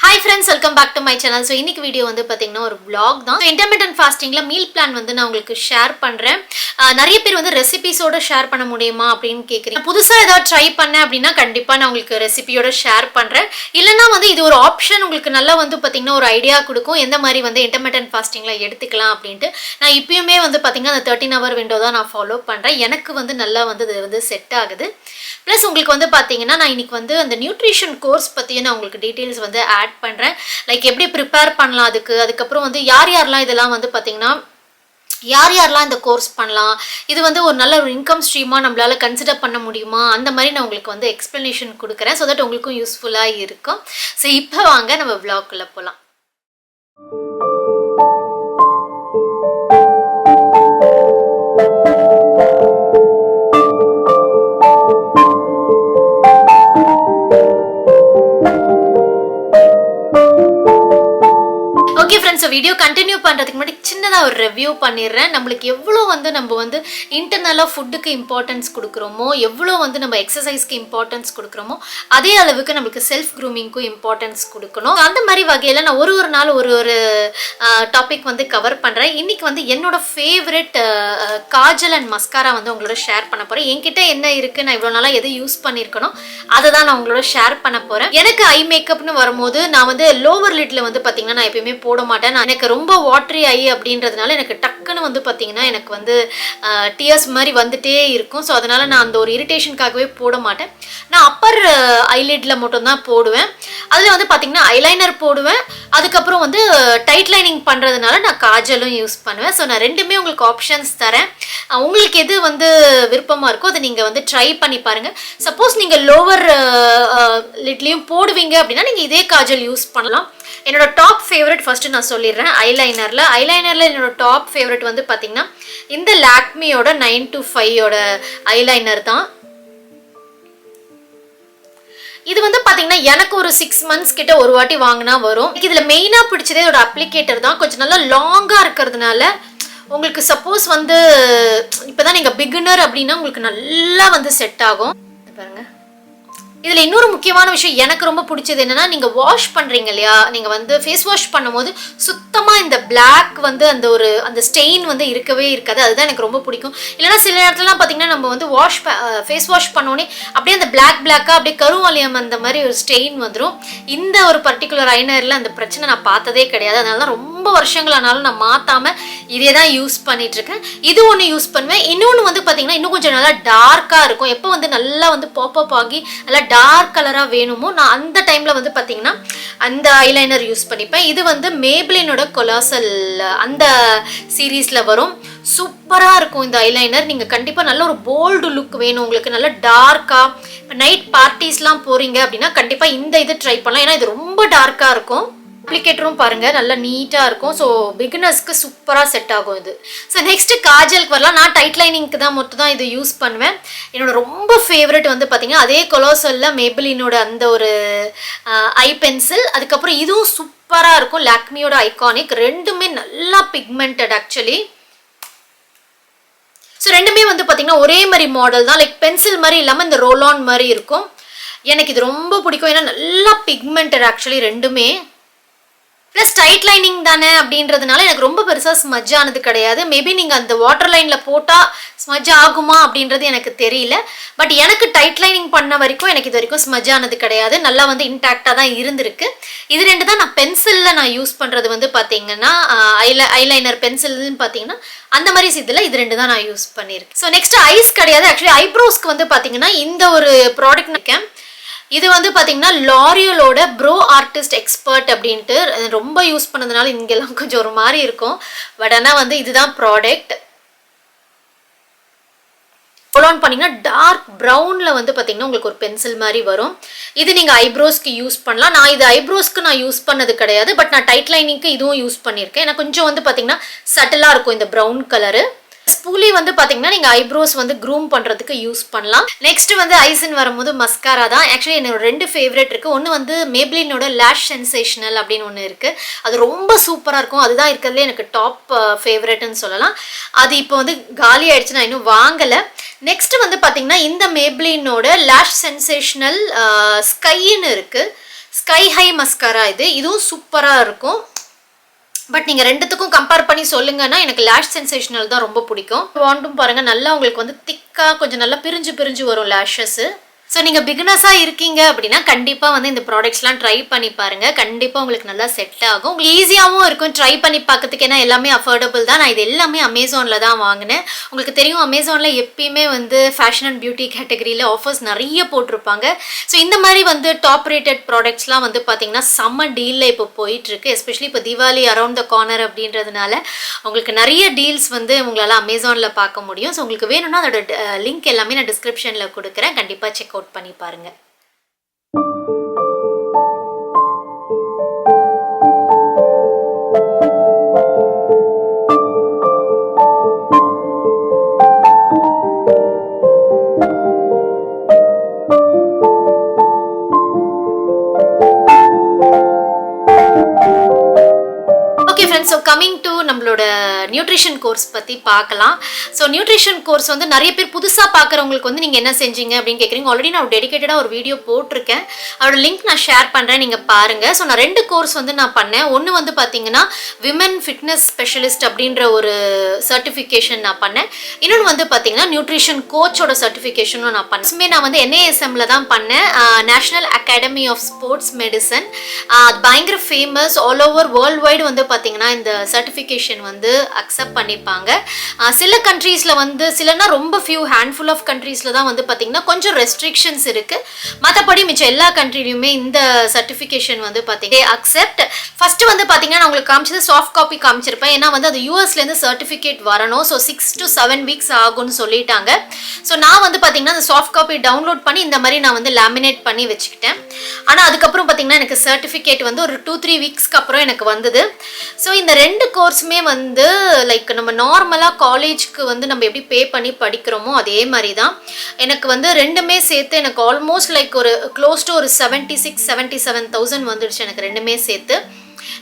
Hi friends, welcome back to my channel. So இன்னைக்கு video வந்து பாத்தீங்கன்னா ஒரு vlog தான். So intermittent fastingல meal plan வந்து நான் உங்களுக்கு ஷேர் பண்றேன். நிறைய பேர் வந்து ரெசிபிஸோட ஷேர் பண்ண முடியுமா அப்படினு கேக்குறீங்க. புதுசா ஏதாவது ட்ரை பண்ணேன் அப்படினா கண்டிப்பா நான் உங்களுக்கு ரெசிபியோட ஷேர் பண்றேன். இல்லனா வந்து இது ஒரு ஆப்ஷன் உங்களுக்கு நல்லா வந்து பாத்தீங்கன்னா ஒரு ஐடியா கொடுக்கும் எந்த மாதிரி வந்து intermittent fastingல எடுத்துக்கலாம் அப்படினு. நான் இப்பயுமே வந்து பாத்தீங்கன்னா அந்த 13 hour window தான் நான் ஃபாலோ பண்றேன். எனக்கு வந்து நல்லா வந்து இது வந்து செட் ஆகுது. Plus உங்களுக்கு வந்து பாத்தீங்கன்னா நான் இன்னைக்கு வந்து அந்த நியூட்ரிஷன் கோர்ஸ் பத்தியே நான் உங்களுக்கு டீடைல்ஸ் வந்து ஆட் பண்றேன். லைக் எப்படி ப்ரிப்பேர் பண்ணலாம் அதுக்கு அப்புறம் வந்து யாரெல்லாம் இதெல்லாம் வந்து பாத்தீங்கன்னா யாரெல்லாம் இந்த கோர்ஸ் பண்ணலாம், இது வந்து ஒரு நல்ல ஒரு இன்கம் ஸ்ட்ரீமா நம்மளால கன்சிடர் பண்ண முடியுமா, அந்த மாதிரி நான் உங்களுக்கு வந்து எக்ஸ்பிளனேஷன் கொடுக்குறேன். ஸோ தட் உங்களுக்கும் யூஸ்ஃபுல்லா இருக்கும். ஸோ இப்போ வாங்க நம்ம vlogக்குள்ள போலாம். ஓகே ஃப்ரெண்ட்ஸ், வீடியோ கண்டினியூ பண்ணுறதுக்கு முன்னாடி சின்னதாக ஒரு ரிவ்யூ பண்ணிடுறேன். நம்மளுக்கு எவ்வளோ வந்து நம்ம வந்து இன்டர்னலாக ஃபுட்டுக்கு இம்பார்ட்டன்ஸ் கொடுக்குறோமோ, எவ்வளோ வந்து நம்ம எக்ஸசைஸ்க்கு இம்பார்ட்டன்ஸ் கொடுக்குறோமோ, அதே அளவுக்கு நம்மளுக்கு செல்ஃப் க்ரூமிங்க்கும் இம்பார்ட்டன்ஸ் கொடுக்கணும். அந்த மாதிரி வகையில் நான் ஒரு நாள் ஒரு டாபிக் வந்து கவர் பண்ணுறேன். இன்றைக்கி வந்து என்னோட ஃபேவரெட் காஜல் அண்ட் மஸ்காரா வந்து உங்களோட ஷேர் பண்ண போகிறேன். என்கிட்ட என்ன இருக்குது, நான் இவ்வளோ நாளாக எதை யூஸ் பண்ணியிருக்கணும் அதை தான் நான் உங்களோட ஷேர் பண்ண போகிறேன். எனக்கு ஐ மேக்கப்னு வரும்போது நான் வந்து லோவர் லிட்டில் வந்து பார்த்திங்கன்னா நான் எப்பயுமே போட மாட்டேன். நான் எனக்கு ரொம்ப வாட்டரி ஐ அப்படின்றதுனால எனக்கு டக்குன்னு வந்து பார்த்தீங்கன்னா எனக்கு வந்து டியர்ஸ் மாதிரி வந்துட்டே இருக்கும். ஸோ அதனால் நான் அந்த ஒரு இரிட்டேஷனுக்காகவே போட மாட்டேன். நான் அப்பர் ஐலிட்டில் மட்டும்தான் போடுவேன். அதில் வந்து பார்த்தீங்கன்னா ஐலைனர் போடுவேன். அதுக்கப்புறம் வந்து டைட் லைனிங் பண்ணுறதுனால நான் காஜலும் யூஸ் பண்ணுவேன். ஸோ நான் ரெண்டுமே உங்களுக்கு ஆப்ஷன்ஸ் தரேன். உங்களுக்கு எது வந்து விருப்பமாக இருக்கோ அதை நீங்கள் வந்து ட்ரை பண்ணி பாருங்கள். சப்போஸ் நீங்கள் லோவர் லிட்லேயும் போடுவீங்க அப்படின்னா நீங்கள் இதே காஜல் யூஸ் பண்ணலாம். என்னோட டாப் ஃபேவரட் ஃபர்ஸ்ட் நான் சொல்லிடுறேன். ஐலைனரில் என்னோட டாப் ஃபேவரட் வந்து பார்த்தீங்கன்னா இந்த லாக்மியோட 925 ஐலைனர் தான். இது வந்து பார்த்தீங்கன்னா எனக்கு ஒரு 6 months கிட்ட ஒரு வாட்டி வாங்கினா வரும். இதில் மெயினாக பிடிச்சதே இதோட அப்ளிகேட்டர் தான். கொஞ்சம் நல்லா லாங்காக இருக்கிறதுனால உங்களுக்கு சப்போஸ் வந்து இப்போதான் நீங்கள் பிகினர் அப்படின்னா உங்களுக்கு நல்லா வந்து செட் ஆகும். பாருங்க, இதில் இன்னொரு முக்கியமான விஷயம் எனக்கு ரொம்ப பிடிச்சது என்னன்னா, நீங்கள் வாஷ் பண்ணுறீங்க இல்லையா, நீங்கள் வந்து ஃபேஸ் வாஷ் பண்ணும்போது சுத்தமாக இந்த பிளாக் வந்து அந்த ஸ்டெயின் வந்து இருக்கவே இருக்காது. அதுதான் எனக்கு ரொம்ப பிடிக்கும். இல்லைனா சில இடத்துலலாம் பார்த்தீங்கன்னா நம்ம வந்து ஃபேஸ் வாஷ் பண்ணோன்னே அப்படியே அந்த பிளாக்காக அப்படியே கருவாலியம் அந்த மாதிரி ஒரு ஸ்டெயின் வந்துடும். இந்த ஒரு பர்டிகுலர் ஐலைனரில் அந்த பிரச்சனை நான் பார்த்ததே கிடையாது. அதனால தான் ரொம்ப வருஷங்களானாலும் நான் மாற்றாமல் இதே தான் யூஸ் பண்ணிகிட்ருக்கேன். இது ஒன்று யூஸ் பண்ணுவேன். இன்னொன்று வந்து பார்த்தீங்கன்னா இன்னும் கொஞ்சம் நல்லா டார்க்காக இருக்கும். எப்போ வந்து நல்லா வந்து பாப்அப் ஆகி நல்லா டார்க் கலராக வேணுமோ நான் அந்த டைமில் வந்து பார்த்தீங்கன்னா அந்த ஐலைனர் யூஸ் பண்ணிப்பேன். இது வந்து மேப்ளினோட கொலாசல் அந்த சீரீஸில் வரும். சூப்பராக இருக்கும் இந்த ஐலைனர். நீங்கள் கண்டிப்பாக நல்ல ஒரு போல்டு லுக் வேணும் உங்களுக்கு, நல்ல டார்க்காக. இப்போ நைட் பார்ட்டிஸ்லாம் போகிறீங்க அப்படின்னா கண்டிப்பாக இந்த இது ட்ரை பண்ணலாம். ஏன்னா இது ரொம்ப டார்க்காக இருக்கும். அப்ளிகேட்டரும் பாருங்க நல்லா நீட்டாக இருக்கும். ஸோ பிகினர்ஸ்க்கு சூப்பராக செட் ஆகும் இது. ஸோ நெக்ஸ்ட்டு காஜலுக்கு வரலாம். நான் டைட் லைனிங்க்கு தான் மட்டும் தான் இது யூஸ் பண்ணுவேன். என்னோட ரொம்ப ஃபேவரட் வந்து பார்த்தீங்கன்னா அதே கொலோசலில் மேபிளினோட அந்த ஒரு ஐ பென்சில். அதுக்கப்புறம் இதுவும் சூப்பராக இருக்கும், லாக்மியோட ஐகானிக். ரெண்டுமே நல்லா பிக்மெண்டட் ஆக்சுவலி. ஸோ ரெண்டுமே வந்து பார்த்தீங்கன்னா ஒரே மாதிரி மாடல் தான். லைக் பென்சில் மாதிரி இல்லாமல் இந்த ரோல் ஆன் மாதிரி இருக்கும். எனக்கு இது ரொம்ப பிடிக்கும். ஏன்னா நல்லா பிக்மெண்டட் ஆக்சுவலி ரெண்டுமே. ப்ளஸ் டைட் லைனிங் தானே அப்படின்றதுனால எனக்கு ரொம்ப பெருசாக ஸ்மஜ் ஆனது கிடையாது. மேபி நீங்கள் அந்த வாட்டர் லைனில் போட்டால் ஸ்மஜ் ஆகுமா அப்படின்றது எனக்கு தெரியல. பட் எனக்கு டைட் லைனிங் பண்ண வரைக்கும் எனக்கு இது வரைக்கும் ஸ்மஜ் ஆனது கிடையாது. நல்லா வந்து இன்டாக்டாக தான் இருந்திருக்கு. இது ரெண்டு தான் நான் பென்சிலில் நான் யூஸ் பண்ணுறது வந்து பார்த்தீங்கன்னா ஐலைனர் பென்சில்னு பார்த்தீங்கன்னா அந்த மாதிரி இதில் இது ரெண்டு தான் நான் யூஸ் பண்ணியிருக்கேன். ஸோ நெக்ஸ்ட் ஐஸ் கிடையாது. ஆக்சுவலி ஐப்ரோஸ்க்கு வந்து பார்த்தீங்கன்னா இந்த ஒரு ப்ராடக்ட் இருக்கேன். இது வந்து பார்த்தீங்கன்னா லாரியலோட ப்ரோ ஆர்டிஸ்ட் எக்ஸ்பர்ட் அப்படின்ட்டு ரொம்ப யூஸ் பண்ணதுனால இங்கெல்லாம் கொஞ்சம் ஒரு மாதிரி இருக்கும். பட் ஆனால் வந்து இதுதான் ப்ராடக்ட். ரோல் ஆன் பண்ணிங்கன்னா டார்க் ப்ரௌனில் வந்து பார்த்தீங்கன்னா உங்களுக்கு ஒரு பென்சில் மாதிரி வரும். இது நீங்கள் ஐப்ரோஸ்க்கு யூஸ் பண்ணலாம். நான் இது ஐப்ரோஸ்க்கு நான் யூஸ் பண்ணது கிடையாது. பட் நான் டைட் லைனிங்க்கு இதுவும் யூஸ் பண்ணியிருக்கேன். எனக்கு கொஞ்சம் வந்து பார்த்தீங்கன்னா சட்டிலாக இருக்கும் இந்த ப்ரௌன் கலரு. ஸ்பூலி வந்து பார்த்தீங்கன்னா நீங்கள் ஐப்ரோஸ் வந்து க்ரூம் பண்ணுறதுக்கு யூஸ் பண்ணலாம். நெக்ஸ்ட் வந்து ஐஸ்ன்னு வரும்போது மஸ்காரா தான். ஆக்சுவலி என்னோட 2 ஃபேவரட் இருக்குது. ஒன்று வந்து மேப்ளினோட லாஷ் சென்சேஷனல் அப்படின்னு ஒன்று இருக்குது. அது ரொம்ப சூப்பராக இருக்கும். அதுதான் இருக்கிறதுலே எனக்கு டாப் ஃபேவரட்னு சொல்லலாம். அது இப்போ வந்து காலி ஆயிடுச்சு, நான் இன்னும் வாங்கலை. நெக்ஸ்ட் வந்து பார்த்தீங்கன்னா இந்த மேப்ளினோட லாஷ் சென்சேஷனல் ஸ்கைன்னு இருக்குது. ஸ்கை ஹை மஸ்காரா இதுவும் சூப்பராக இருக்கும். பட் நீங்கள் ரெண்டுத்துக்கும் கம்பேர் பண்ணி சொல்லுங்கன்னா எனக்கு லேஷ் சென்சேஷனல் தான் ரொம்ப பிடிக்கும். வாண்டும் பாருங்கள், நல்லா உங்களுக்கு வந்து திக்காக கொஞ்சம் நல்லா பிரிஞ்சு வரும் லேஷஸ்ஸு. ஸோ நீங்கள் பிகினர்ஸாக இருக்கீங்க அப்படின்னா கண்டிப்பாக வந்து இந்த ப்ராடக்ட்ஸ்லாம் ட்ரை பண்ணி பாருங்கள். கண்டிப்பாக உங்களுக்கு நல்லா செட் ஆகும். உங்களுக்கு ஈஸியாகவும் இருக்கும் ட்ரை பண்ணி பார்க்கறதுக்கு. ஏன்னா எல்லாமே அஃபோர்டபுள் தான். நான் இது எல்லாமே அமேசானில் தான் வாங்கினேன். உங்களுக்கு தெரியும் அமேசானில் எப்பயுமே வந்து ஃபேஷன் அண்ட் பியூட்டி கேட்டகரியில் ஆஃபர்ஸ் நிறைய போட்டிருப்பாங்க. ஸோ இந்த மாதிரி வந்து டாப் ரேட்டட் ப்ராடக்ட்ஸ்லாம் வந்து பார்த்தீங்கன்னா செம்ம டீலில் இப்போ போயிட்டுருக்கு. எஸ்பெஷலி இப்போ தீபாவளி அரௌண்ட் த கார்னர் அப்படின்றதுனால உங்களுக்கு நிறைய டீல்ஸ் வந்து உங்களால் அமேசானில் பார்க்க முடியும். ஸோ உங்களுக்கு வேணும்னா அதோட லிங்க் எல்லாமே நான் டிஸ்கிரிப்ஷனில் கொடுக்குறேன். கண்டிப்பாக செக் அவுட் பண்ணி பாருங்க. ஸோ கம்மிங் டு நம்மளோட நியூட்ரிஷன் கோர்ஸ் பற்றி பார்க்கலாம். ஸோ நியூட்ரிஷன் கோர்ஸ் வந்து நிறைய பேர் புதுசாக பார்க்குறவங்களுக்கு வந்து நீங்கள் என்ன செஞ்சீங்க அப்படின்னு கேட்குறீங்க. ஆல்ரெடி நான் டெடிகேட்டடாக ஒரு வீடியோ போட்டிருக்கேன். அதோட லிங்க் நான் ஷேர் பண்ணுறேன், நீங்கள் பாருங்கள். ஸோ நான் 2 கோர்ஸ் வந்து நான் பண்ணேன். ஒன்று வந்து பார்த்தீங்கன்னா விமன் ஃபிட்னஸ் ஸ்பெஷலிஸ்ட் அப்படின்ற ஒரு சர்டிஃபிகேஷன் நான் பண்ணேன். இன்னொன்று வந்து பார்த்தீங்கன்னா நியூட்ரிஷன் கோச்சோட சர்டிஃபிகேஷனும் நான் பண்ணேன். நான் வந்து NASMல தான் பண்ணேன், national academy of sports medicine. அது பயங்கர famous. All over world wide வந்து பார்த்தீங்கன்னா இந்த சர்டிஃபிகேஷன் வந்து அக்செப்ட் பண்ணிப்பாங்க. சில கண்ட்ரீஸில் வந்து சிலனா ரொம்ப ஃபியூ ஹேண்ட்ஃபுல் ஆஃப் கண்ட்ரீஸில் தான் வந்து பார்த்தீங்கன்னா கொஞ்சம் ரெஸ்ட்ரிக்ஷன்ஸ் இருக்குது. மற்றபடி மிச்சம் எல்லா கண்ட்ரிலையுமே இந்த சர்டிஃபிகேஷன் வந்து பார்த்தீங்கன்னா அக்செப்ட். ஃபஸ்ட்டு வந்து பார்த்தீங்கன்னா நான் உங்களுக்கு காமிச்சது சாஃப்ட் காப்பி காமிச்சிருப்பேன். ஏன்னா வந்து அது யூஎஸ்லேருந்து சர்டிஃபிகேட் வரணும். ஸோ 6 to 7 வீக்ஸ் ஆகும்னு சொல்லிட்டாங்க. ஸோ நான் வந்து பார்த்தீங்கன்னா அந்த சாஃப்ட் காப்பி டவுன்லோட் பண்ணி இந்த மாதிரி நான் வந்து லேமினேட் பண்ணி வச்சுக்கிட்டேன். ஆனால் அதுக்கப்புறம் பார்த்தீங்கன்னா எனக்கு சர்டிஃபிகேட் வந்து ஒரு 2-3 வீக்ஸ்க்கு அப்புறம் எனக்கு வந்தது. ஸோ இந்த 2 கோர்ஸுமே வந்து லைக் நம்ம நார்மலாக காலேஜ்க்கு வந்து நம்ம எப்படி பே பண்ணி படிக்கிறோமோ அதே மாதிரி தான். எனக்கு வந்து ரெண்டுமே சேர்த்து எனக்கு ஆல்மோஸ்ட் லைக் ஒரு க்ளோஸ் டு ஒரு 76,000-77,000 வந்துடுச்சு எனக்கு ரெண்டுமே சேர்த்து.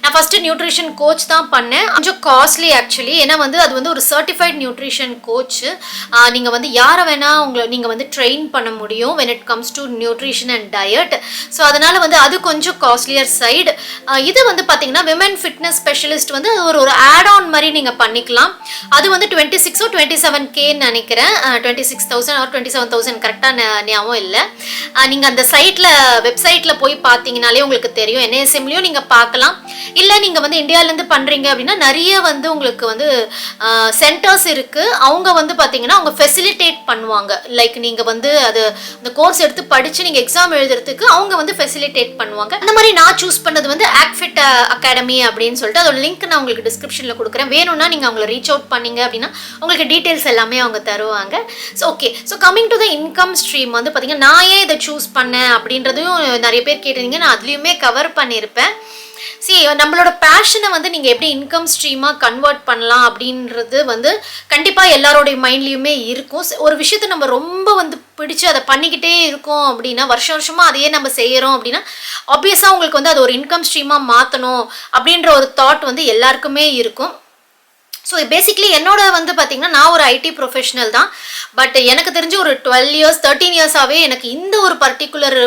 நான் ஃபஸ்ட்டு நியூட்ரிஷன் கோச் தான் பண்ணேன். கொஞ்சம் காஸ்ட்லி ஆக்சுவலி. ஏன்னா வந்து அது வந்து ஒரு சர்டிஃபைட் நியூட்ரிஷன் கோச்சு. நீங்கள் வந்து யாரை வேணால் நீங்கள் வந்து ட்ரெயின் பண்ண முடியும் when it comes to nutrition and diet. So அதனால் வந்து அது கொஞ்சம் காஸ்ட்லியர் சைடு. இது வந்து பார்த்தீங்கன்னா விமன் ஃபிட்னஸ் ஸ்பெஷலிஸ்ட் வந்து அது ஒரு ஆட் ஆன் மாதிரி நீங்கள் பண்ணிக்கலாம். அது வந்து 26 or 27K நினைக்கிறேன். 26,000 or 27,000 கரெக்டாக ஞாபகம் இல்லை. நீங்கள் அந்த வெப்சைட்டில் போய் பார்த்தீங்கனாலே உங்களுக்கு தெரியும். NASMலையும் நீங்கள் பார்க்கலாம். இல்லை நீங்கள் வந்து இந்தியாவிலேருந்து பண்ணுறீங்க அப்படின்னா நிறைய வந்து உங்களுக்கு வந்து சென்டர்ஸ் இருக்குது. அவங்க வந்து பார்த்தீங்கன்னா அவங்க ஃபெசிலிட்டேட் பண்ணுவாங்க. லைக் நீங்கள் வந்து அந்த கோர்ஸ் எடுத்து படித்து நீங்கள் எக்ஸாம் எழுதுறதுக்கு அவங்க வந்து ஃபெசிலிட்டேட் பண்ணுவாங்க. அந்த மாதிரி நான் சூஸ் பண்ணது வந்து ஆக்ஃபிட் அகாடமி அப்படின்னு சொல்லிட்டு அதோட லிங்க் நான் உங்களுக்கு டிஸ்கிரிப்ஷனில் கொடுக்குறேன். வேணும்னா நீங்கள் அவங்கள ரீச் அவுட் பண்ணீங்க அப்படின்னா உங்களுக்கு டீட்டெயில்ஸ் எல்லாமே அவங்க தருவாங்க. So okay, so coming to the income stream வந்து பார்த்தீங்கன்னா நான் ஏன் இதை சூஸ் பண்ணேன் அப்படின்றதையும் நிறைய பேர் கேட்டிருந்தீங்க. நான் அதுலேயுமே கவர் பண்ணியிருப்பேன். நம்மளோட பேஷனை வந்து நீங்கள் எப்படி இன்கம் ஸ்ட்ரீமாக கன்வெர்ட் பண்ணலாம் அப்படின்றது வந்து கண்டிப்பாக எல்லாரோடைய மைண்ட்லேயுமே இருக்கும். ஒரு விஷயத்தை நம்ம ரொம்ப வந்து பிடிச்சி அதை பண்ணிக்கிட்டே இருக்கோம் அப்படின்னா வருஷமாக அதையே நம்ம செய்கிறோம் அப்படின்னா ஆப்வியஸாக உங்களுக்கு வந்து அது ஒரு இன்கம் ஸ்ட்ரீமாக மாற்றணும் அப்படின்ற ஒரு தாட் வந்து எல்லாருக்குமே இருக்கும். ஸோ பேசிக்லி என்னோட வந்து பார்த்தீங்கன்னா நான் ஒரு IT ப்ரொஃபஷனல் தான். பட் எனக்கு தெரிஞ்சு ஒரு 12 years 13 years-ஆகவே எனக்கு இந்த ஒரு பர்டிகுலர்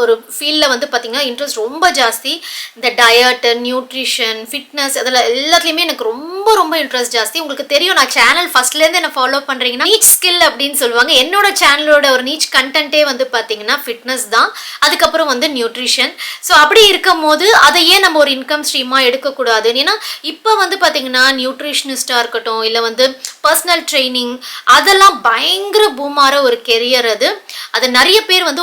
ஒரு ஃபீல்டில் வந்து பார்த்தீங்கன்னா இன்ட்ரெஸ்ட் ரொம்ப ஜாஸ்தி. இந்த டயட்டு, நியூட்ரிஷன், ஃபிட்னஸ் அதில் எல்லாத்துலேயுமே எனக்கு ரொம்ப இன்ட்ரெஸ்ட் ஜாஸ்தி. உங்களுக்கு தெரியும் நான் சேனல் ஃபஸ்ட்லேருந்து என்ன ஃபாலோ பண்ணுறீங்கன்னா நீச் ஸ்கில் அப்படின்னு சொல்லுவாங்க. என்னோட சேனலோட ஒரு நீச் கண்டென்ட்டே வந்து பார்த்தீங்கன்னா ஃபிட்னஸ் தான், அதுக்கப்புறம் வந்து நியூட்ரிஷன். ஸோ அப்படி இருக்கும் போது அதையே நம்ம ஒரு இன்கம் ஸ்ட்ரீமாக எடுக்கக்கூடாது. ஏன்னா இப்போ வந்து பார்த்தீங்கன்னா நியூட்ரிஷனிஸ்ட் இருக்கட்டும் இல்லை வந்து பர்சனல் ட்ரைனிங் அதெல்லாம் பயங்கர பூமார ஒரு கெரியர். அது நிறைய பேர் வந்து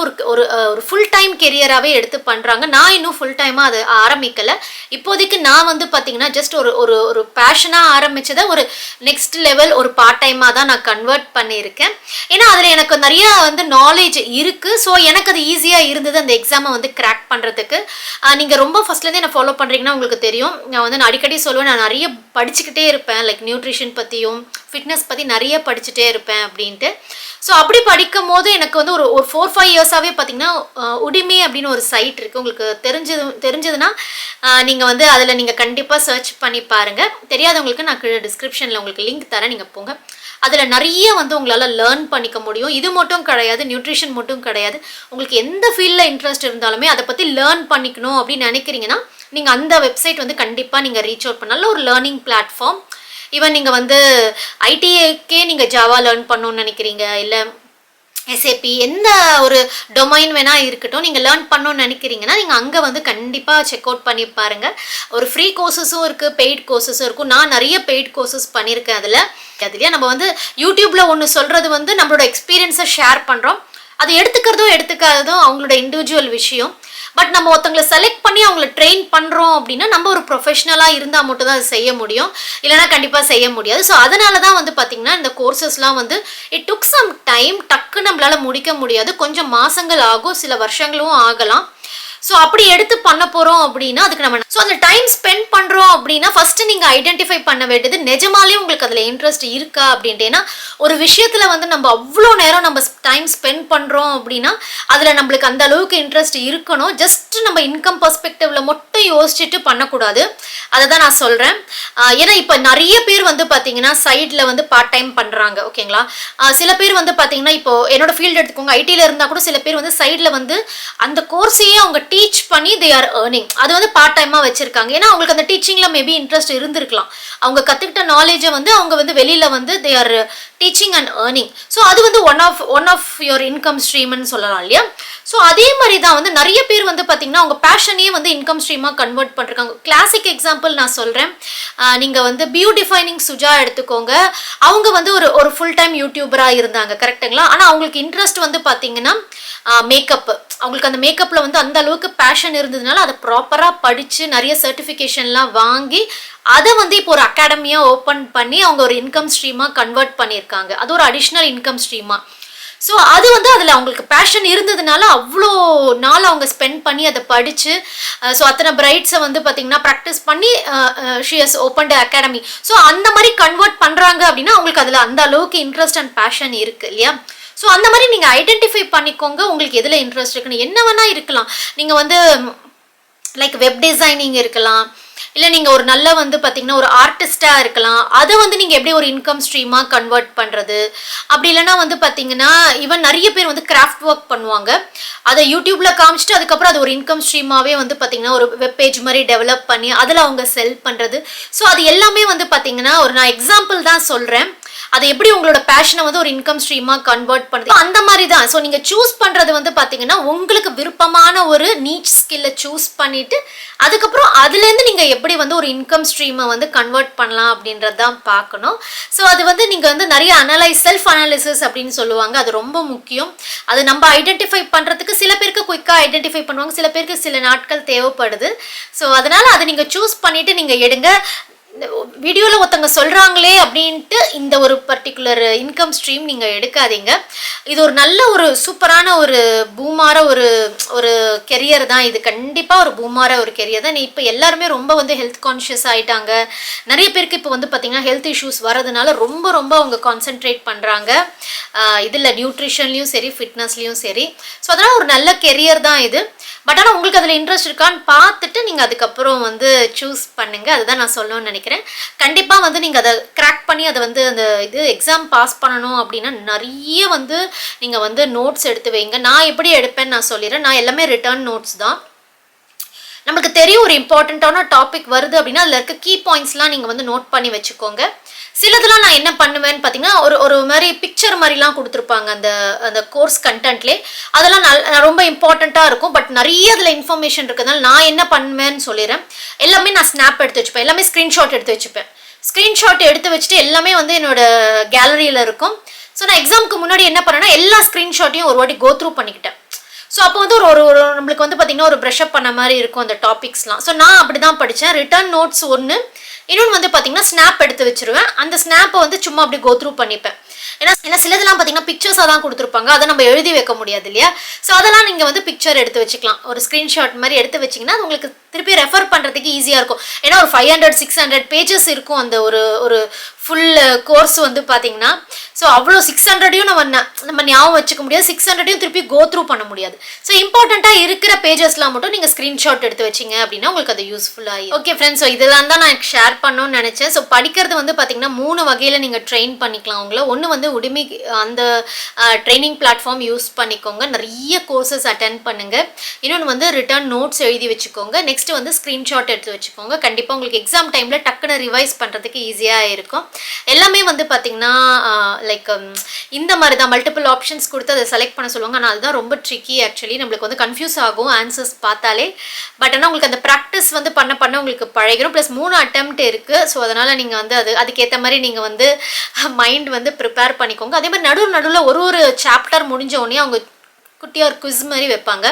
ஒரு ஃபுல் டைம் கெரியராகவே எடுத்து பண்ணுறாங்க. நான் இன்னும் ஃபுல் டைமாக அது ஆரம்பிக்கலை. இப்போதைக்கு நான் வந்து பார்த்தீங்கன்னா ஜஸ்ட் ஒரு பேஷனாக ஆரம்பித்ததை ஒரு நெக்ஸ்ட் லெவல் ஒரு பார்ட் டைமாக தான் நான் கன்வெர்ட் பண்ணியிருக்கேன். ஏன்னா அதில் எனக்கு நிறையா வந்து நாலேஜ் இருக்குது. ஸோ எனக்கு அது ஈஸியாக இருந்தது அந்த எக்ஸாமை வந்து கிராக் பண்ணுறதுக்கு. நீங்கள் ரொம்ப ஃபஸ்ட்லேருந்தே என்ன ஃபாலோ பண்ணுறீங்கன்னா உங்களுக்கு தெரியும். நான் அடிக்கடி சொல்லுவேன், நான் நிறைய படிச்சுக்கிட்டே இருப்பேன். லைக் நியூட்ரிஷன் பற்றியும் ஃபிட்னஸ் பற்றி நிறைய படிச்சுட்டே இருப்பேன் அப்படின்ட்டு. ஸோ அப்படி படிக்கும் போது எனக்கு வந்து ஒரு 4-5 years-ஆகவே பார்த்தீங்கன்னா உடிமி அப்படின்னு ஒரு சைட் இருக்குது. உங்களுக்கு தெரிஞ்சதுன்னா நீங்கள் வந்து அதில் நீங்கள் கண்டிப்பாக சர்ச் பண்ணி பாருங்கள். தெரியாதவங்களுக்கு நான் டிஸ்கிரிப்ஷனில் உங்களுக்கு லிங்க் தரேன், நீங்கள் போங்க. அதில் நிறைய வந்து உங்களால் லேர்ன் பண்ணிக்க முடியும். இது மட்டும் கிடையாது, நியூட்ரிஷன் மட்டும் கிடையாது, உங்களுக்கு எந்த ஃபீல்டில் இன்ட்ரெஸ்ட் இருந்தாலுமே அதை பற்றி லேர்ன் பண்ணிக்கணும் அப்படின்னு நினைக்கிறீங்கன்னா நீங்கள் அந்த வெப்சைட் வந்து கண்டிப்பாக நீங்கள் ரீச் அவுட் பண்ண நல்ல ஒரு லேர்னிங் பிளாட்ஃபார்ம். ஈவன் நீங்கள் வந்து ஐடிஏக்கே நீங்கள் ஜாவா லேர்ன் பண்ணணும்னு நினைக்கிறீங்க, இல்லை எஸ்ஏபி எந்த ஒரு டொமைன் வேணால் இருக்கட்டும், நீங்கள் லேர்ன் பண்ணணும்னு நினைக்கிறீங்கன்னா நீங்கள் அங்கே வந்து கண்டிப்பாக செக் அவுட் பண்ணி பாருங்கள். ஒரு ஃப்ரீ கோர்சஸும் இருக்குது, பெய்ட் கோர்சஸும் இருக்கும். நான் நிறைய பெய்ட் கோர்சஸ் பண்ணியிருக்கேன். அதுலேயே நம்ம வந்து யூடியூப்பில் ஒன்று சொல்கிறது வந்து நம்மளோட எக்ஸ்பீரியன்ஸை ஷேர் பண்ணுறோம். அது எடுத்துக்காததும் அவங்களோட இண்டிவிஜுவல் விஷயம். பட் நம்ம ஒருத்தவங்களை செலக்ட் பண்ணி அவங்கள ட்ரெயின் பண்ணுறோம் அப்படின்னா நம்ம ஒரு ப்ரொஃபஷனலாக இருந்தால் மட்டும் தான் அது செய்ய முடியும், இல்லைனா கண்டிப்பாக செய்ய முடியாது. ஸோ அதனால தான் வந்து பார்த்திங்கன்னா இந்த கோர்சஸ்லாம் வந்து இட் டுக் சம் டைம், டக்கு நம்மளால் முடிக்க முடியாது, கொஞ்சம் மாதங்கள் ஆகும், சில வருஷங்களும் ஆகலாம். ஸோ அப்படி எடுத்து பண்ண போகிறோம் அப்படின்னா அதுக்கு நம்ம அதில் டைம் ஸ்பெண்ட் பண்ணுறோம் அப்படின்னா ஃபஸ்ட்டு நீங்கள் ஐடென்டிஃபை பண்ண வேண்டியது நிஜமாலே உங்களுக்கு அதில் இன்ட்ரெஸ்ட் இருக்கா அப்படின்ட்டு. ஏன்னா ஒரு விஷயத்தில் வந்து நம்ம அவ்வளோ நேரம் நம்ம டைம் ஸ்பெண்ட் பண்ணுறோம் அப்படின்னா அதில் நம்மளுக்கு அந்த அளவுக்கு இன்ட்ரெஸ்ட் இருக்கணும். ஜஸ்ட் நம்ம இன்கம் பர்ஸ்பெக்டிவில் மட்டும் யோசிச்சுட்டு பண்ணக்கூடாது, அதை தான் நான் சொல்கிறேன். ஏன்னா இப்போ நிறைய பேர் வந்து பார்த்தீங்கன்னா சைடில் வந்து பார்ட் டைம் பண்ணுறாங்க, ஓகேங்களா. சில பேர் வந்து பார்த்தீங்கன்னா இப்போ என்னோட ஃபீல்டு எடுத்துக்கோங்க, ஐடியில் இருந்தால் கூட சில பேர் வந்து சைடில் வந்து அந்த கோர்ஸையே அவங்க டீச் பண்ணி தே ஆர் ஏர்னிங், அது வந்து பார்ட் டைமாக வச்சிருக்காங்க. ஏன்னா அவங்களுக்கு அந்த டீச்சிங்கில் மேபி இன்ட்ரெஸ்ட் இருந்திருக்கலாம், அவங்க கற்றுக்கிட்ட நாலேஜை வந்து அவங்க வந்து வெளியில் வந்து they are teaching and earning. So அது வந்து ஒன் ஆஃப் யுவர் இன்கம் ஸ்ட்ரீம்னு சொல்லலாம் இல்லையா. ஸோ அதே மாதிரி தான் வந்து நிறைய பேர் வந்து பார்த்தீங்கன்னா அவங்க பேஷனையே வந்து இன்கம் ஸ்ட்ரீமாக கன்வெர்ட் பண்ணிருக்காங்க. கிளாசிக் எக்ஸாம்பிள் நான் சொல்கிறேன், நீங்கள் வந்து பியூட்டிஃபைனிங் சுஜா எடுத்துக்கோங்க. அவங்க வந்து ஒரு ஃபுல் டைம் யூடியூபராக இருந்தாங்க, கரெக்டுங்களா. ஆனால் அவங்களுக்கு இன்ட்ரெஸ்ட் வந்து பார்த்தீங்கன்னா மேக்கப், அவங்களுக்கு அந்த மேக்கப்பில் வந்து அந்த அளவுக்கு பேஷன் இருந்ததுனால அதை ப்ராப்பராக படித்து நிறைய சர்டிஃபிகேஷன்லாம் வாங்கி அதை வந்து இப்போ ஒரு அகாடமியாக ஓப்பன் பண்ணி அவங்க ஒரு இன்கம் ஸ்ட்ரீமாக கன்வெர்ட் பண்ணியிருக்காங்க. அது ஒரு அடிஷ்னல் இன்கம் ஸ்ட்ரீமாக. ஸோ அது வந்து அதில் அவங்களுக்கு பேஷன் இருந்ததுனால அவ்வளோ நாள் அவங்க ஸ்பெண்ட் பண்ணி அதை படித்து ஸோ அத்தனை பிரைட்ஸை வந்து பார்த்திங்கன்னா ப்ராக்டிஸ் பண்ணி she has opened academy. So அந்த மாதிரி கன்வெர்ட் பண்ணுறாங்க அப்படின்னா அவங்களுக்கு அதில் அந்த அளவுக்கு இன்ட்ரெஸ்ட் அண்ட் பேஷன் இருக்குது இல்லையா. ஸோ அந்த மாதிரி நீங்கள் ஐடென்டிஃபை பண்ணிக்கோங்க உங்களுக்கு எதில் இன்ட்ரெஸ்ட் இருக்குன்னு. என்ன வேணால் இருக்கலாம், நீங்கள் வந்து லைக் வெப் டிசைனிங் இருக்கலாம், இல்லை நீங்கள் ஒரு நல்ல வந்து பார்த்தீங்கன்னா ஒரு ஆர்டிஸ்டாக இருக்கலாம், அதை வந்து நீங்கள் எப்படி ஒரு இன்கம் ஸ்ட்ரீமாக கன்வெர்ட் பண்ணுறது. அப்படி இல்லைனா வந்து பார்த்தீங்கன்னா ஈவன் நிறைய பேர் வந்து கிராஃப்ட் ஒர்க் பண்ணுவாங்க, அதை யூடியூப்பில் காமிச்சிட்டு அதுக்கப்புறம் அது ஒரு இன்கம் ஸ்ட்ரீமாகவே வந்து பார்த்தீங்கன்னா ஒரு வெப் பேஜ் மாதிரி டெவலப் பண்ணி அதில் அவங்க செல் பண்ணுறது. ஸோ அது எல்லாமே வந்து பார்த்தீங்கன்னா ஒரு நான் எக்ஸாம்பிள் தான் சொல்கிறேன், அதை எப்படி உங்களோட பேஷனை வந்து ஒரு இன்கம் ஸ்ட்ரீமாக கன்வெர்ட் பண்ணுறது அந்த மாதிரி தான். ஸோ நீங்கள் சூஸ் பண்ணுறது வந்து பார்த்தீங்கன்னா உங்களுக்கு விருப்பமான ஒரு நீச் ஸ்கில்லை சூஸ் பண்ணிவிட்டு அதுக்கப்புறம் அதுலேருந்து நீங்கள் எப்படி வந்து ஒரு இன்கம் ஸ்ட்ரீமை வந்து கன்வெர்ட் பண்ணலாம் அப்படின்றது தான் பார்க்கணும். ஸோ அது வந்து நீங்கள் வந்து நிறைய செல்ஃப் அனாலிசிஸ் அப்படின்னு சொல்லுவாங்க, அது ரொம்ப முக்கியம். அது நம்ம ஐடென்டிஃபை பண்ணுறதுக்கு சில பேருக்கு குயிக்காக ஐடென்டிஃபை பண்ணுவாங்க, சில பேருக்கு சில நாட்கள் தேவைப்படுது. ஸோ அதனால் அதை நீங்கள் சூஸ் பண்ணிவிட்டு நீங்கள் எடுங்க. வீடியோவில் ஒருத்தவங்க சொல்கிறாங்களே அப்படின்ட்டு இந்த ஒரு பர்டிகுலர் இன்கம் ஸ்ட்ரீம் நீங்கள் எடுக்காதீங்க. இது ஒரு நல்ல ஒரு சூப்பரான ஒரு பூமார ஒரு கெரியர் தான் இது, கண்டிப்பாக ஒரு பூமார ஒரு கெரியர் தான். இப்போ எல்லாருமே ரொம்ப வந்து ஹெல்த் கான்ஷியஸ் ஆகிட்டாங்க. நிறைய பேருக்கு இப்போ வந்து பார்த்திங்கன்னா ஹெல்த் இஷ்யூஸ் வரதுனால ரொம்ப அவங்க கான்சென்ட்ரேட் பண்ணுறாங்க இதில், நியூட்ரிஷன்லேயும் சரி ஃபிட்னஸ்லேயும் சரி. ஸோ அதனால் ஒரு நல்ல கெரியர் தான் இது. பட் ஆனால் உங்களுக்கு அதில் இன்ட்ரெஸ்ட் இருக்கான்னு பார்த்துட்டு நீங்கள் அதுக்கப்புறம் வந்து சூஸ் பண்ணுங்கள், அதுதான் நான் சொல்லணும்னு நினைக்கிறேன். கண்டிப்பாக வந்து நீங்கள் அதை கிராக் பண்ணி அதை வந்து அந்த இது எக்ஸாம் பாஸ் பண்ணணும் அப்படின்னா நிறைய வந்து நீங்கள் வந்து நோட்ஸ் எடுத்து வைங்க. நான் எப்படி எடுப்பேன்னு நான் சொல்லிடுறேன். நான் எல்லாமே ரிட்டர்ன் நோட்ஸ் தான். நமக்கு தெரியும் ஒரு இம்பார்ட்டண்ட்டான டாபிக் வருது அப்படின்னா அதில் இருக்க கீ பாயிண்ட்ஸ்லாம் நீங்கள் வந்து நோட் பண்ணி வச்சுக்கோங்க. சிலதெல்லாம் நான் என்ன பண்ணுவேன்னு பார்த்தீங்கன்னா ஒரு மாதிரி பிக்சர் மாதிரிலாம் கொடுத்துருப்பாங்க அந்த கோர்ஸ் கண்டென்ட்லேயே, அதெல்லாம் ரொம்ப இம்பார்ட்டண்ட்டாக இருக்கும். பட் நிறைய அதில் இன்ஃபர்மேஷன் இருக்கிறதுனால நான் என்ன பண்ணுவேன்னு சொல்லிடுறேன். எல்லாமே நான் ஸ்னாப் எடுத்து வச்சுப்பேன், எல்லாமே ஸ்க்ரீன்ஷாட் எடுத்து வச்சுப்பேன். ஸ்க்ரீன்ஷாட் எடுத்து வச்சுட்டு எல்லாமே வந்து என்னோட கேலரியில் இருக்கும். ஸோ நான் எக்ஸாமுக்கு முன்னாடி என்ன பண்ணேன்னா எல்லா ஸ்க்ரீன்ஷாட்டையும் ஒரு வாட்டி கோ த்ரூ பண்ணிக்கிட்டேன். ஸோ அப்போ வந்து ஒரு நம்மளுக்கு வந்து பார்த்திங்கன்னா ஒரு ப்ரஷ்அப் பண்ண மாதிரி இருக்கும் அந்த டாபிக்ஸ்லாம். ஸோ நான் அப்படி தான் படித்தேன். ரிட்டர்ன் நோட்ஸ் ஒன்று, இன்னொன்று வந்து பார்த்திங்கன்னா ஸ்னாப் எடுத்து வச்சுருவேன். அந்த ஸ்னாப்பை வந்து சும்மா அப்படி கோ த்ரூ பண்ணிப்பேன். ஏன்னா சிலதெல்லாம் பார்த்தீங்கன்னா பிக்சர்ஸாக தான் கொடுத்துருப்பாங்க, அதை நம்ம எழுதி வைக்க முடியாது இல்லையா. ஸோ அதெல்லாம் நீங்கள் வந்து பிக்சர் எடுத்து வச்சுக்கலாம், ஒரு ஸ்க்ரீன்ஷாட் மாதிரி எடுத்து வச்சிங்கன்னா அது உங்களுக்கு திருப்பி ரெஃபர் பண்ணுறதுக்கு ஈஸியாக இருக்கும். ஏன்னா ஒரு 500-600 பேஜஸ் இருக்கும் அந்த ஒரு ஃபுல் கோர்ஸ் வந்து பார்த்தீங்கன்னா. ஸோ அவ்வளோ 600யும் நம்ம ஞாபகம் வச்சுக்க முடியாது, 600யும் திருப்பி கோ த்ரூ பண்ண முடியாது. ஸோ இம்பார்ட்டண்ட்டாக இருக்கிற பேஜஸ்லாம் மட்டும் நீங்கள் ஸ்க்ரீன்ஷாட் எடுத்து வச்சிங்க அப்படின்னா உங்களுக்கு அது யூஸ்ஃபுல்லாக. ஓகே ஃப்ரெண்ட்ஸ், ஸோ இதெல்லாம் தான் நான் ஷேர் பண்ணணும்னு நினச்சேன். ஸோ படிக்கிறது வந்து பார்த்தீங்கன்னா 3 வகையில் நீங்கள் ட்ரெயின் பண்ணிக்கலாம் உங்களை. ஒன்று வந்து உடுமி அந்த ட்ரைனிங் பிளாட்ஃபார்ம் யூஸ் பண்ணிக்கோங்க, நிறைய கோர்சஸ் அட்டென்ட் பண்ணுங்கள். இன்னொன்று வந்து ரிட்டர்ன் நோட்ஸ் எழுதி வச்சுக்கோங்க. நெக்ஸ்ட் வந்து ஸ்க்ரீன்ஷாட் எடுத்து வச்சுக்கோங்க. கண்டிப்பாக உங்களுக்கு எக்ஸாம் டைமில் டக்குன்னு ரிவைஸ் பண்ணுறதுக்கு ஈஸியாக இருக்கும். எல்லாமே வந்து பார்த்தீங்கன்னா லைக் இந்த மாதிரி தான் மல்டிபிள் ஆப்ஷன்ஸ் கொடுத்து அதை செலக்ட் பண்ண சொல்லுவாங்க. ஆனால் அதுதான் ரொம்ப ட்ரிக்கி ஆக்சுவலி. நம்மளுக்கு வந்து கன்ஃபியூஸ் ஆகும் ஆன்சர்ஸ் பார்த்தாலே. பட் ஆனால் உங்களுக்கு அந்த ப்ராக்டிஸ் வந்து பண்ண உங்களுக்கு பழகிடும். ப்ளஸ் 3 அட்டெம்ப்ட் இருக்குது. ஸோ அதனால் நீங்கள் வந்து அதுக்கேற்ற மாதிரி நீங்கள் வந்து மைண்ட் வந்து ப்ரிப்பேர் பண்ணிக்கோங்க. அதே மாதிரி நடுவில் ஒரு சாப்டர் முடிஞ்ச உடனே அவங்க குட்டியாக ஒரு குவிஸ் மாதிரி வைப்பாங்க.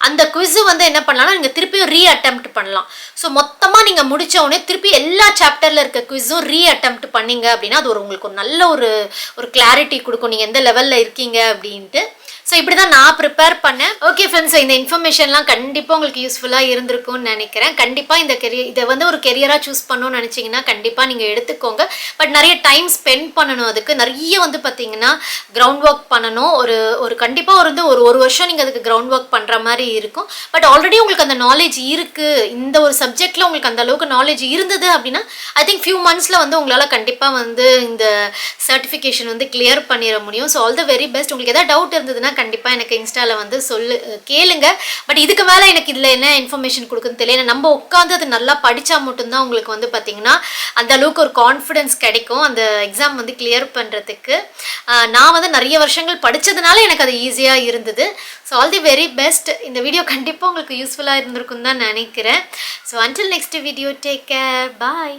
அந்த குவிஸு வந்து என்ன பண்ணலாம்னா நீங்கள் திருப்பியும் அட்டெம்ப்ட் பண்ணலாம். ஸோ மொத்தமாக நீங்கள் முடிச்ச உடனே திருப்பி எல்லா சாப்டரில் இருக்க குவிஸும் அட்டெம்ப்ட் பண்ணீங்க அப்படின்னா அது உங்களுக்கு ஒரு நல்ல ஒரு கிளாரிட்டி கொடுக்கும் நீங்கள் எந்த லெவலில் இருக்கீங்க அப்படின்ட்டு. ஸோ இப்படி தான் நான் ப்ரிப்பேர் பண்ணேன். ஓகே ஃப்ரெண்ட்ஸ், இந்த இன்ஃபர்மேஷன்லாம் கண்டிப்பாக உங்களுக்கு யூஸ்ஃபுல்லாக இருந்திருக்கும்னு நினைக்கிறேன். கண்டிப்பாக இதை வந்து ஒரு கெரியராக சூஸ் பண்ணணும்னு நினச்சிங்கன்னா கண்டிப்பாக நீங்கள் எடுத்துக்கோங்க. பட் நிறைய டைம் ஸ்பெண்ட் பண்ணணும். அதுக்கு நிறைய வந்து பார்த்தீங்கன்னா கிரவுண்ட் ஒர்க் பண்ணணும். ஒரு கண்டிப்பாக ஒரு வருஷம் நீங்கள் அதுக்கு கிரவுண்ட் ஒர்க் பண்ணுற மாதிரி இருக்கும். பட் ஆல்ரெடி உங்களுக்கு அந்த நாலேஜ் இருக்குது, இந்த ஒரு சப்ஜெக்டில் உங்களுக்கு அந்த அளவுக்கு நாலேஜ் இருந்தது அப்படின்னா ஐ திங்க் ஃபியூ மந்த்ஸில் வந்து உங்களால் கண்டிப்பாக வந்து இந்த சர்டிஃபிகேஷன் வந்து கிளியர் பண்ணிட முடியும். So all the very best. உங்களுக்கு எதாவது டவுட் இருந்ததுன்னா கண்டிப்பாக எனக்கு இன்ஸ்டாவில் வந்து கேளுங்க. பட் இதுக்கு மேலே எனக்கு இதில் என்ன இன்ஃபர்மேஷன் கொடுக்குன்னு தெரியல. நம்ம உட்காந்து அது நல்லா படித்தா மட்டும்தான் உங்களுக்கு வந்து பார்த்தீங்கன்னா அந்த அளவுக்கு ஒரு கான்ஃபிடென்ஸ் கிடைக்கும் அந்த எக்ஸாம் வந்து கிளியர் பண்ணுறதுக்கு. நான் வந்து நிறைய வருஷங்கள் படித்ததுனால எனக்கு அது ஈஸியாக இருந்தது. So all the very best. இந்த வீடியோ கண்டிப்பாக உங்களுக்கு யூஸ்ஃபுல்லாக இருந்திருக்குன்னு தான் நினைக்கிறேன். So until next video, take care, பாய்.